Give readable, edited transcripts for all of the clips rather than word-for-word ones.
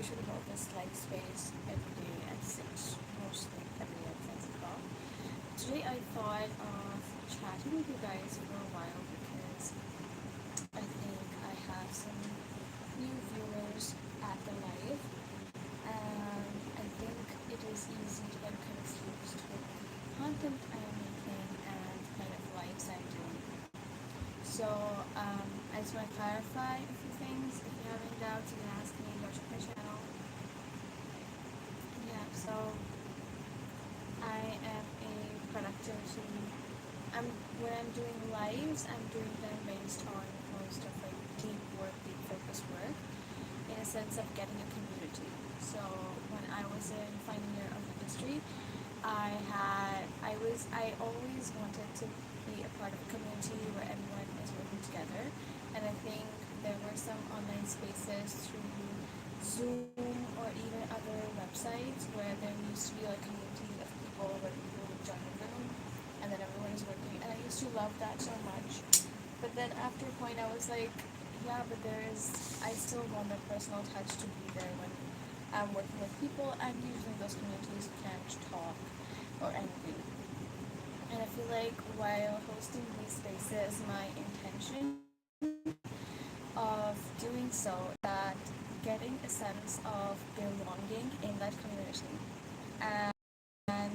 usually hold this live space every day at 6, mostly every day at 6 o'clock. Today I thought of chatting with you guys for a while because I think I have some new viewers at the live, and I think it is easy to get confused with the content I am making and the kind of lives I'm doing. So I just want to clarify a few things. If you have any doubts, you can ask me. Go check my channel. Yeah. So I am a productivity. When I'm doing lives, I'm doing them based on most of like deep work, deep focus work, in a sense of getting a community. So when I was in final year of industry, I always wanted to be a part of a community where everyone is working together, and I think there were some online spaces through Zoom or even other websites where there used to be like a community of people where people would join a room and then everyone is working, and I used to love that so much. But then after a point I was like, yeah, but I still want that personal touch to be there when I'm working with people, and usually those communities can't talk or anything. And I feel like while hosting these spaces, my intention of doing so that getting a sense of belonging in that community. And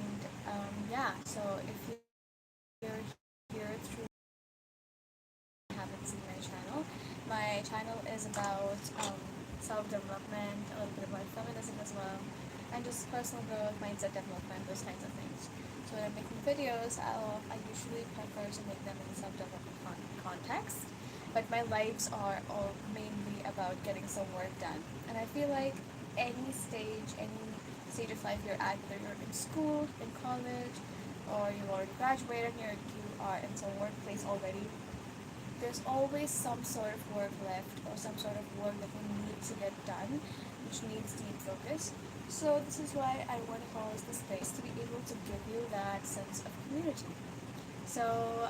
yeah, so if you're here through haven't seen my channel is about self-development, a little bit about feminism as well, and just personal growth, mindset development, those kinds of things. So when I'm making videos, I usually prefer to make them in the self-development context, but my lives are all mainly about getting some work done. And I feel like any stage of life you're at, whether you're in school, in college, or you've already graduated, you are in some workplace already, there's always some sort of work left or some sort of work that we need to get done, which needs deep focus. So this is why I want to host the space to be able to give you that sense of community. So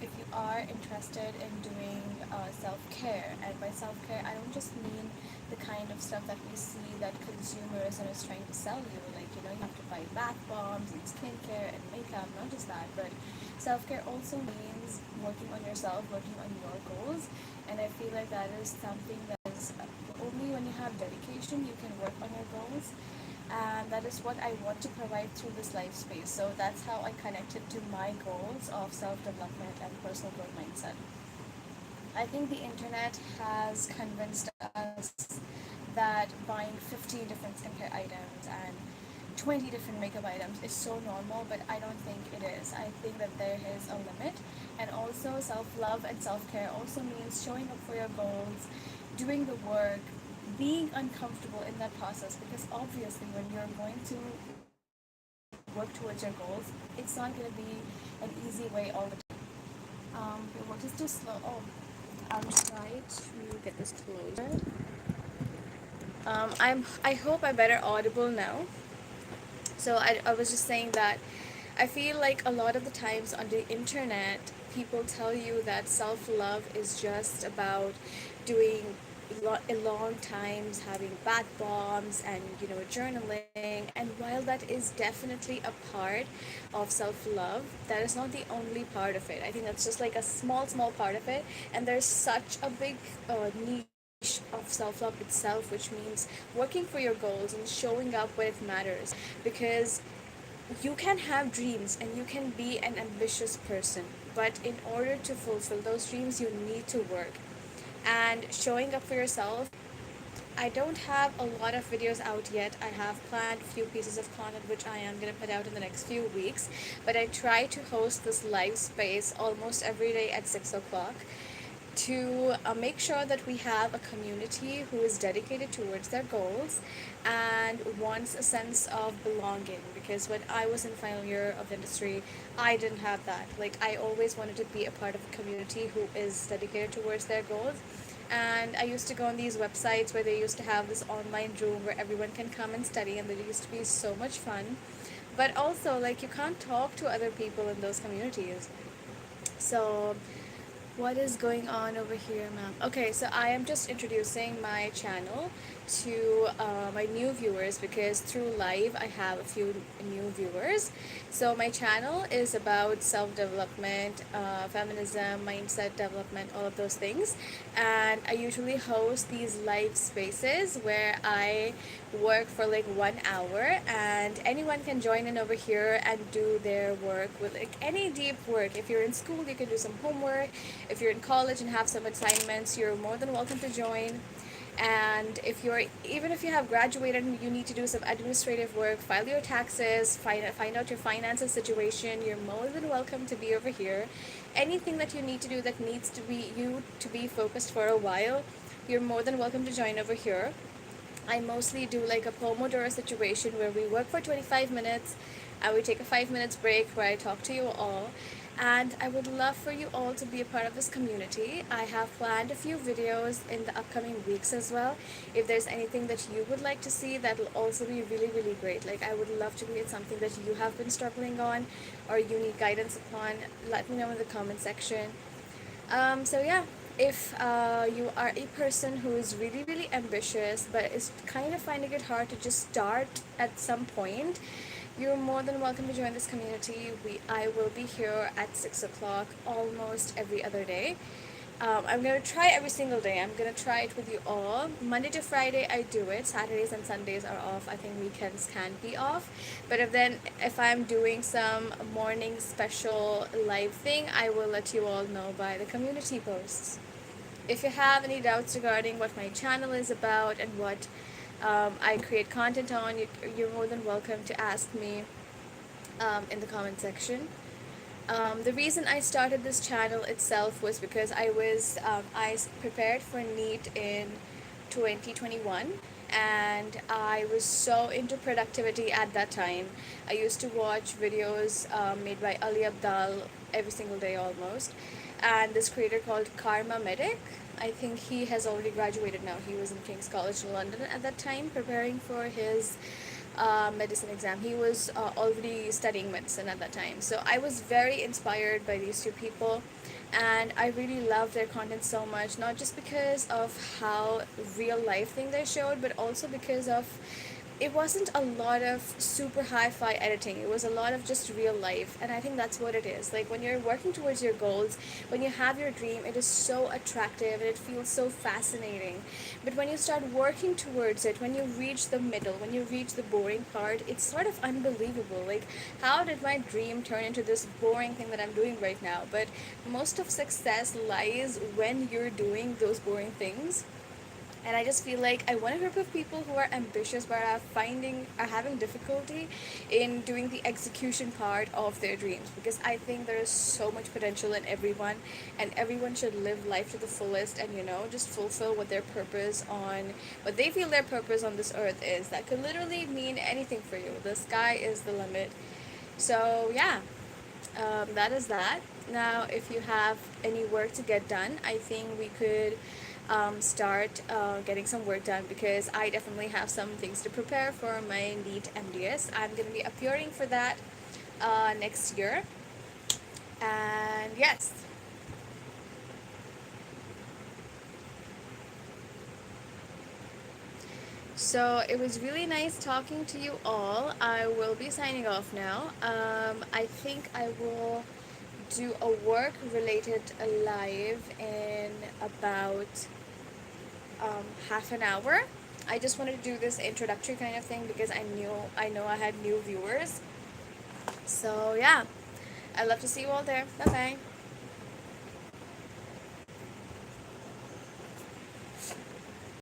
if you are interested in doing self-care, and by self-care I don't just mean the kind of stuff that we see that consumerism is trying to sell you, like you have to buy bath bombs and skincare and makeup, not just that, but self-care also means working on yourself, working on your goals, and I feel like that is something that is only when you have dedication you can work on your goals, and that is what I want to provide through this life space. So that's how I connected to my goals of self-development and personal growth mindset. I think the internet has convinced us that buying 50 different skincare items and 20 different makeup items is so normal, but I don't think it is. I think that there is a limit, and also self-love and self-care also means showing up for your goals, doing the work, being uncomfortable in that process, because obviously when you're going to work towards your goals, it's not going to be an easy way all the time. Your work is too slow. Oh, I'll try to get this closer. I hope I'm better audible now. So I was just saying that I feel like a lot of the times on the internet, people tell you that self-love is just about doing long times, having bath bombs and journaling. And while that is definitely a part of self-love, that is not the only part of it. I think that's just like a small part of it, and there's such a big niche of self-love itself, which means working for your goals and showing up when it matters, because you can have dreams and you can be an ambitious person, but in order to fulfill those dreams you need to work. And showing up for yourself, I don't have a lot of videos out yet. I have planned a few pieces of content which I am going to put out in the next few weeks, but I try to host this live space almost every day at 6 o'clock to make sure that we have a community who is dedicated towards their goals and wants a sense of belonging. Because when I was in final year of industry, I didn't have that. Like, I always wanted to be a part of a community who is dedicated towards their goals. And I used to go on these websites where they used to have this online room where everyone can come and study, and they used to be so much fun. But also, like, you can't talk to other people in those communities. So What is going on over here, ma'am? Okay, so I am just introducing my channel to my new viewers because through live I have a few new viewers. So my channel is about self-development, feminism, mindset development, all of those things. And I usually host these live spaces where I work for like 1 hour and anyone can join in over here and do their work with like any deep work. If you're in school, you can do some homework. If you're in college and have some assignments, you're more than welcome to join. And if you're even if you have graduated and you need to do some administrative work, file your taxes, find out your finances situation, you're more than welcome to be over here. Anything that you need to do that needs to be you to be focused for a while, you're more than welcome to join over here. I mostly do like a Pomodoro situation where we work for 25 minutes and we take a 5 minutes break where I talk to you all. And I would love for you all to be a part of this community. I have planned a few videos in the upcoming weeks as well. If there's anything that you would like to see, that'll also be really, really great. Like, I would love to create something that you have been struggling on or you need guidance upon. Let me know in the comment section. So yeah, if you are a person who is really, really ambitious but is kind of finding it hard to just start at some point, you're more than welcome to join this community. I will be here at 6 o'clock almost every other day. I'm gonna try every single day. I'm gonna try it with you all. Monday to Friday I do it. Saturdays and Sundays are off. I think weekends can be off. But if I'm doing some morning special live thing, I will let you all know by the community posts. If you have any doubts regarding what my channel is about and what I create content on, you're more than welcome to ask me in the comment section. The reason I started this channel itself was because I prepared for NEET in 2021 and I was so into productivity at that time. I used to watch videos made by Ali Abdal every single day almost, and this creator called Karma Medic. I think he has already graduated now. He was in King's College London at that time preparing for his medicine exam. He was already studying medicine at that time. So I was very inspired by these two people and I really loved their content so much, not just because of how real life thing they showed, but also because of it wasn't a lot of super hi-fi editing. It was a lot of just real life, and I think that's what it is. Like when you're working towards your goals, when you have your dream, it is so attractive and it feels so fascinating. But when you start working towards it, when you reach the middle, when you reach the boring part, it's sort of unbelievable. Like, how did my dream turn into this boring thing that I'm doing right now? But most of success lies when you're doing those boring things. And I just feel like I want a group of people who are ambitious but are having difficulty in doing the execution part of their dreams, because I think there is so much potential in everyone and everyone should live life to the fullest and just fulfill what they feel their purpose on this earth is. That could literally mean anything for you. The sky is the limit. So yeah, that is that. Now, if you have any work to get done, I think we could start getting some work done, because I definitely have some things to prepare for my NEET MDS. I'm going to be appearing for that next year. And yes. So it was really nice talking to you all. I will be signing off now. I think I will do a work related live in about half an hour. I just wanted to do this introductory kind of thing because I know I had new viewers. So yeah, I'd love to see you all there. Bye bye.